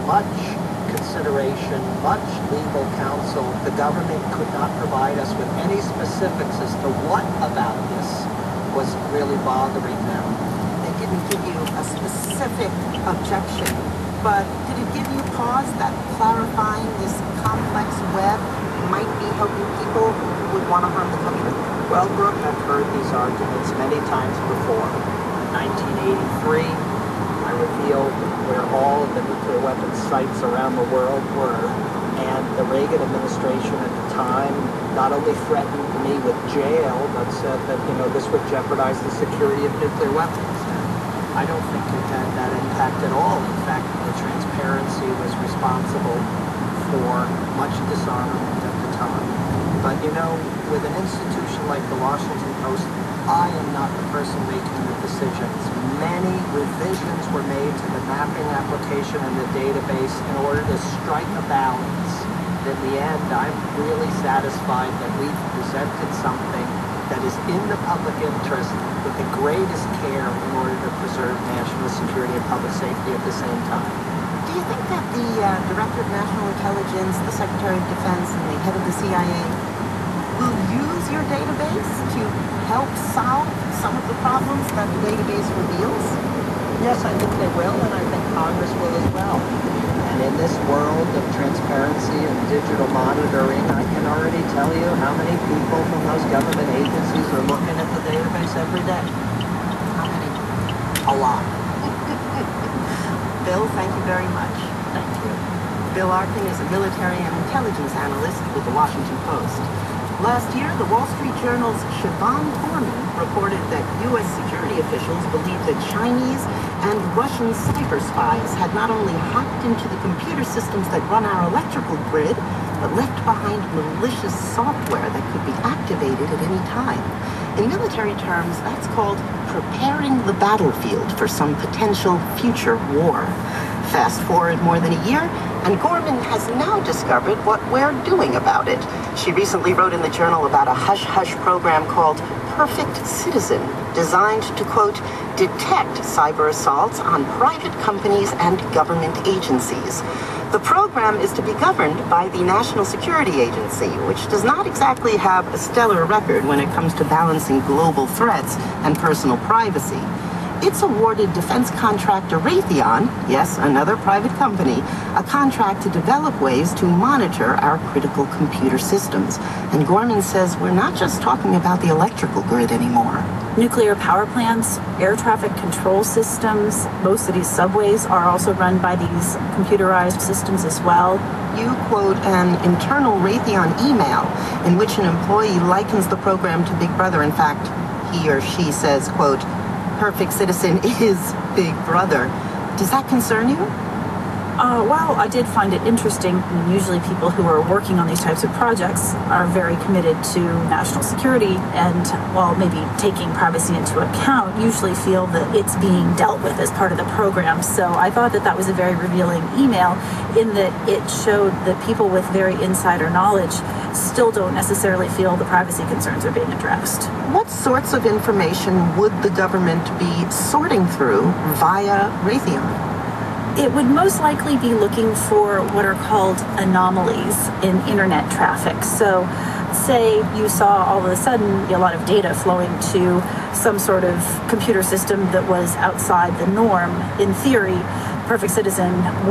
much consideration, much legal counsel, the government could not provide us with any specifics as to what about this was really bothering them. They didn't give you a specific objection, but did it give you pause that clarifying this complex web might be helping people who would want to harm the country? Well, Brooke, I've heard these arguments many times before. In 1983, I revealed where all of the nuclear weapons sites around the world were, and the Reagan administration at the time not only threatened me with jail, but said that, this would jeopardize the security of nuclear weapons. I don't think it had that impact at all. In fact, the transparency was responsible for much disarmament at the time. But, with an institution like the Washington Post, I am not the person making the decisions. Many revisions were made to the mapping application and the database in order to strike a balance. In the end, I'm really satisfied that we've presented something that is in the public interest with the greatest care in order to preserve national security and public safety at the same time. Do you think that the Director of National Intelligence, the Secretary of Defense, and the head of the CIA will use your database to help solve some of the problems that the database reveals? Yes, I think they will, and I think Congress will as well. And in this world of transparency and digital monitoring, I can already tell you how many people from those government agencies are looking at the database every day. How many? A lot. Bill, thank you very much. Thank you. Bill Arkin is a military and intelligence analyst with the Washington Post. Last year, the Wall Street Journal's Siobhan Gorman reported that U.S. security officials believed that Chinese and Russian cyber spies had not only hacked into the computer systems that run our electrical grid, but left behind malicious software that could be activated at any time. In military terms, that's called preparing the battlefield for some potential future war. Fast forward more than a year, and Gorman has now discovered what we're doing about it. She recently wrote in the Journal about a hush-hush program called Perfect Citizen, designed to, quote, detect cyber assaults on private companies and government agencies. The program is to be governed by the National Security Agency, which does not exactly have a stellar record when it comes to balancing global threats and personal privacy. It's awarded defense contractor Raytheon, yes, another private company, a contract to develop ways to monitor our critical computer systems. And Gorman says we're not just talking about the electrical grid anymore. Nuclear power plants, air traffic control systems, most of these subways are also run by these computerized systems as well. You quote an internal Raytheon email in which an employee likens the program to Big Brother. In fact, he or she says, quote, Perfect Citizen is Big Brother. Does that concern you? Well, I did find it interesting. Usually people who are working on these types of projects are very committed to national security and, while maybe taking privacy into account, usually feel that it's being dealt with as part of the program. So I thought that that was a very revealing email in that it showed that people with very insider knowledge still don't necessarily feel the privacy concerns are being addressed. What sorts of information would the government be sorting through via Raytheon? It would most likely be looking for what are called anomalies in internet traffic. So say you saw all of a sudden a lot of data flowing to some sort of computer system that was outside the norm. In theory, Perfect Citizen would